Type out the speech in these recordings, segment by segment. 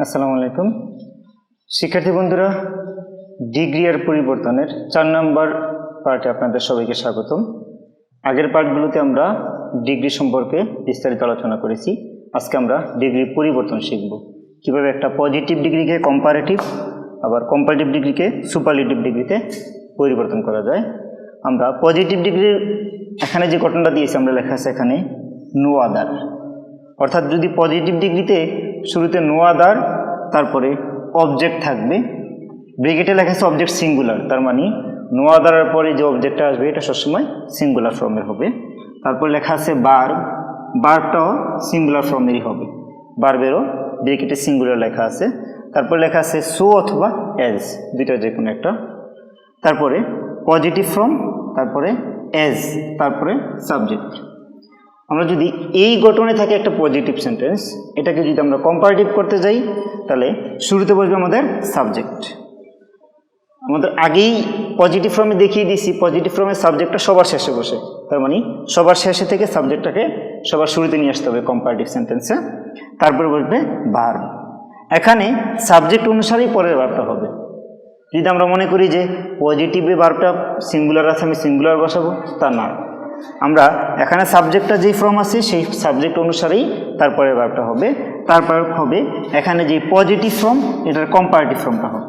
আসসালামু আলাইকুম শিক্ষার্থী বন্ধুরা, ডিগ্রি আর পরিবর্তনের 4 নম্বর পার্টে আপনাদের সবাইকে স্বাগতম। আগের পার্টগুলোতে আমরা ডিগ্রি সম্পর্কে বিস্তারিত আলোচনা করেছি। আজকে আমরা ডিগ্রির পরিবর্তন শিখব, কিভাবে একটা পজিটিভ ডিগ্রিকে কম্পারেটিভ, আবার কম্পারেটিভ ডিগ্রিকে সুপারলেটিভ ডিগ্রিতে পরিবর্তন করা যায়। আমরা পজিটিভ ডিগ্রির এখানে যে ঘটনাটা দিয়েছি আমরা লেখা আছে এখানে নো আদার, অর্থাৎ যদি পজিটিভ ডিগ্রিতে শুরুতে নো আদার তারপরে অবজেক্ট থাকবে, ব্রেকেটে লেখা আছে অবজেক্ট সিঙ্গুলার, তার মানে নো আদারের পরে যে অবজেক্টটা আসবে এটা সবসময় সিঙ্গুলার ফর্মের হবে। তারপর লেখা আছে বার্বটাও সিঙ্গুলার ফর্মেরই হবে, বার্বেরও ব্রেকেটে সিঙ্গুলার লেখা আছে। তারপর লেখা আছে সো অথবা এজ, দুইটা যে কোনো একটা। তারপরে পজিটিভ ফর্ম, তারপরে এজ, তারপরে সাবজেক্ট। আমরা যদি এই গঠনে থাকে একটা পজিটিভ সেন্টেন্স, এটাকে যদি আমরা কম্পারেটিভ করতে যাই তাহলে শুরুতে বসবে আমাদের সাবজেক্ট। আমাদের আগেই পজিটিভ ফর্মে দেখিয়ে দিয়েছি পজিটিভ ফর্মের সাবজেক্টটা সবার শেষে বসে, তার মানে সবার শেষে থেকে সাবজেক্টটাকে সবার শুরুতে নিয়ে আসতে হবে কম্পারেটিভ সেন্টেন্সে। তারপরে বসবে ভার্ব, এখানে সাবজেক্ট অনুসারেই পরের ভার্বটা হবে। যদি আমরা মনে করি যে পজিটিভে ভার্বটা সিঙ্গুলার আছে আমি সিঙ্গুলার বসাবো, তা না, আমরা এখানে সাবজেক্টটা যেই ফর্ম আছে সেই সাবজেক্ট অনুসারেই তারপরে ভার্বটা হবে। তারপর হবে এখানে যে পজিটিভ ফর্ম এটার কম্পারেটিভ ফর্মটা হবে,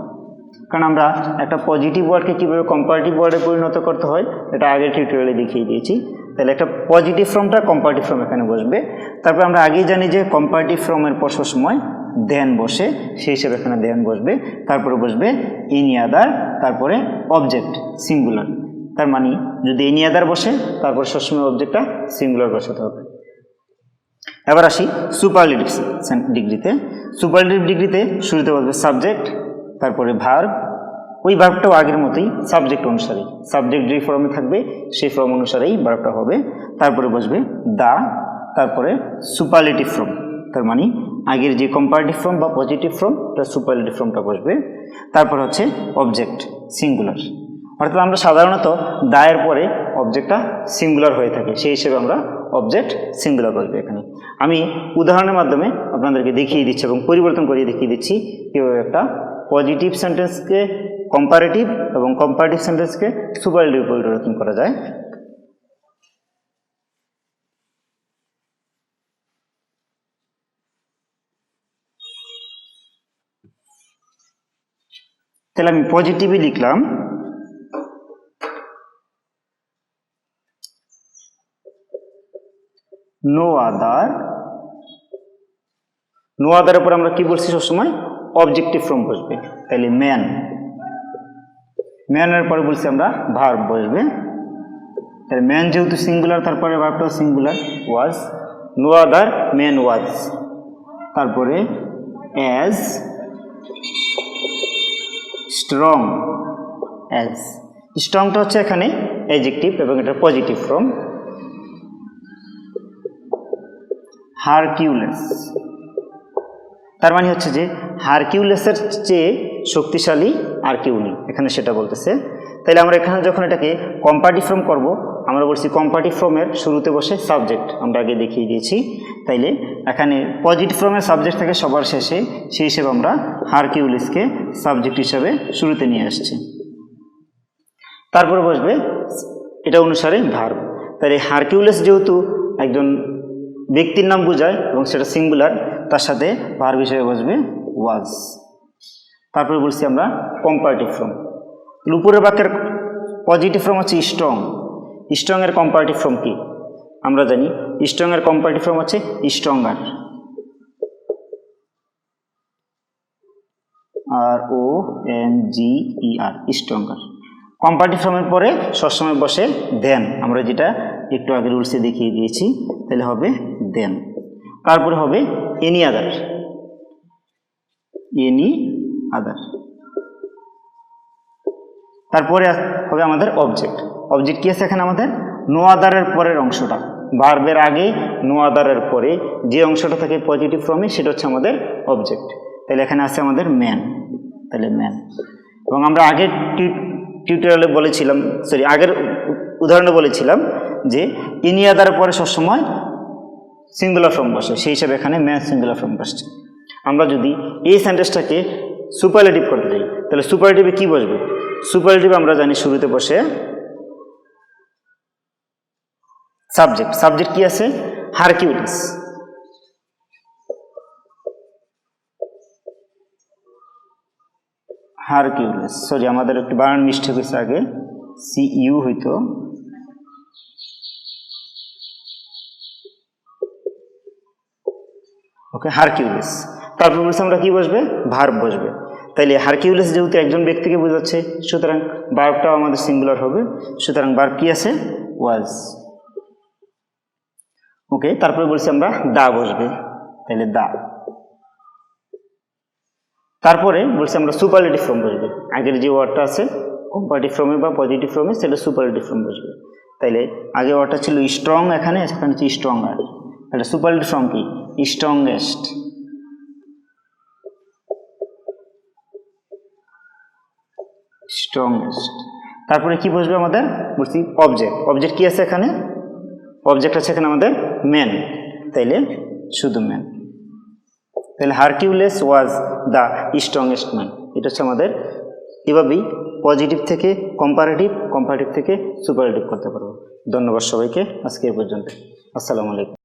কারণ আমরা একটা পজিটিভ ওয়ার্ডকে কীভাবে কম্পারেটিভ ওয়ার্ডে পরিণত করতে হয় এটা আগের টিউটোরিয়ালে দেখিয়ে দিয়েছি। তাহলে একটা পজিটিভ ফর্মটা কম্পারেটিভ ফর্ম এখানে বসবে। তারপর আমরা আগেই জানি যে কম্পারেটিভ ফর্মের পর সময় দেন বসে, সেই হিসেবে এখানে দেন বসবে। তারপরে বসবে এনি আদার, তারপরে অবজেক্ট সিঙ্গুলার, তার মানে যদি এনি আদার বসে তারপর সবসময় অবজেক্টটা সিঙ্গুলার বসাতে হবে। এবার আসি সুপারলেটিভ ডিগ্রিতে। সুপারলেটিভ ডিগ্রিতে শুরুতে বসবে সাবজেক্ট, তারপরে ভার্ব, ওই ভার্বটাও আগের মতোই সাবজেক্ট অনুসারেই, সাবজেক্ট যে ফর্মে থাকবে সেই ফর্ম অনুসারেই ভার্বটা হবে। তারপরে বসবে দা, তারপরে সুপারলেটিভ ফর্ম, তার মানে আগের যে কম্পারেটিভ ফর্ম বা পজিটিভ ফর্ম তার সুপারলেটিভ ফর্মটা বসবে। তারপর হচ্ছে অবজেক্ট সিঙ্গুলার, অর্থাৎ আমরা সাধারণত দায়ের পরে অবজেক্টটা সিঙ্গুলার হয়ে থাকে, সেই হিসেবে আমরা অবজেক্ট সিঙ্গুলার বসবে। এখানে আমি উদাহরণের মাধ্যমে আপনাদেরকে দেখিয়ে দিচ্ছি এবং পরিবর্তন করিয়ে দেখিয়ে দিচ্ছি কীভাবে একটা পজিটিভ সেন্টেন্সকে কম্পারেটিভ এবং কম্পারেটিভ সেন্টেন্সকে সুপারলেটিভ পরিবর্তন করা যায়। তাহলে আমি পজিটিভই লিখলাম, নো আদার। নো আদারের উপর আমরা কি বলছি সবসময় অবজেক্টিভ ফর্ম বসবে, তাহলে ম্যান, ম্যানের পরে বলছি আমরা ভার্ব বসবে। তাহলে ম্যান যেহেতু সিঙ্গুলার তারপরে ভার্বটাও singular, was, no other man was. তারপরে অ্যাজ, স্ট্রং, অ্যাজ, স্ট্রংটা হচ্ছে এখানে অ্যাডজেক্টিভ এবং এটা পজিটিভ ফর্ম। হারকিউলেস, তার মানে হচ্ছে যে হারকিউলেসের চেয়ে শক্তিশালী আর কেউ নেই, এখানে সেটা বলতেছে। তাইলে আমরা এখানে যখন এটাকে কম্পারেটিভ ফর্ম করব আমরা বলছি কম্পারেটিভ ফর্মের শুরুতে বসে সাবজেক্ট, আমরা আগে দেখিয়ে দিয়েছি। তাইলে এখানে পজিটিভ ফর্মের সাবজেক্ট থাকে সবার শেষে, সেই হিসেবে আমরা হারকিউলিসকে সাবজেক্ট হিসাবে শুরুতে নিয়ে আসছি। তারপরে বসবে এটা অনুসারে ভার্ব, তাহলে হারকিউলিস যেহেতু একজন ব্যক্তির নাম বোঝায় এবং সেটা সিঙ্গুলার, তার সাথে ভার্ব হিসেবে বসবে ওয়াজ। তারপরে বলছি আমরা কম্পারেটিভ ফর্ম, উপরের বাক্যের পজিটিভ ফর্ম হচ্ছে স্ট্রং, স্ট্রং এর কম্পারেটিভ ফর্ম কি আমরা জানি, স্ট্রং এর কম্পারেটিভ ফর্ম হচ্ছে স্ট্রঙ্গার, RONGER, স্ট্রঙ্গার। কম্পারেটিভ ফর্মের পরে সবসময় বসে দেন, আমরা যেটা একটু আগে রুলসে দেখিয়ে দিয়েছি, তাহলে হবে দেন। তারপরে হবে এনি আদার, এনি আদার। তারপরে হবে আমাদের অবজেক্ট, অবজেক্ট কি আছে এখানে আমাদের নো আদারের পরের অংশটা, ভার্বের আগে নো আদারের পরে যে অংশটা থাকে পজিটিভ ফর্মে সেটা হচ্ছে আমাদের অবজেক্ট। তাহলে এখানে আছে আমাদের ম্যান, তাহলে ম্যান। এবং আমরা আগের টিউটোরিয়ালে বলেছিলাম, আগের উদাহরণে বলেছিলাম যে এনি আদারের পরে সবসময় সিঙ্গুলার ফর্ম বসে, সেই হিসাবে এখানে ম্যান সিঙ্গুলার ফর্ম বসছে। আমরা যদি এই সেন্টেন্সটাকে সুপারলেটিভ করতে যাই তাহলে সুপারলেটিভে কি বসবে? সুপারলেটিভে আমরা জানি শুরুতে বসে সাবজেক্ট। সাবজেক্ট কি আছে? হারকিউলিস। হারকিউলিস, সরি আমাদের একটু বানান মিস্টেক হয়েছে, আগে CU হইতো। ওকে, হারকিউলিস। তারপর বলছে আমরা কি বসবে? ভার্ব বসবে। তাইলে হারকিউলিস যেহেতু একজন ব্যক্তিকে বোঝাচ্ছে, সুতরাং ভার্বটাও আমাদের সিঙ্গুলার হবে। সুতরাং ভার্ব কি আছে? ওয়াজ। ওকে, তারপরে বলছি আমরা দা বসবে, তাইলে দা। তারপরে বলছি আমরা সুপারলেটিভ ফর্ম বসবে। আগের যে ওয়ার্ডটা আছে কম্পারেটিভ ফর্মে বা পজিটিভ ফর্মে, সেটা সুপারলেটিভ ফর্ম বসবে। তাইলে আগে ওয়ার্ডটা ছিল স্ট্রং, এখানে হচ্ছে স্ট্রঙ্গার। এটা সুপারলেটিভ ফর্ম কি? স্ট্রংগেস্ট। স্ট্রংগেস্ট। তারপরে কি বসবে আমাদের? বলছি অবজেক্ট। অবজেক্ট কি আছে এখানে? অবজেক্ট আছে এখানে আমাদের ম্যান, তাইলে শুধু ম্যান। তাহলে Hercules was the strongest man. এটা হচ্ছে আমাদের, এভাবেই পজিটিভ থেকে কম্পারেটিভ, কম্পারেটিভ থেকে সুপারলেটিভ করতে পারবো। ধন্যবাদ সবাইকে, আজকে এই পর্যন্ত। আসসালামু আলাইকুম।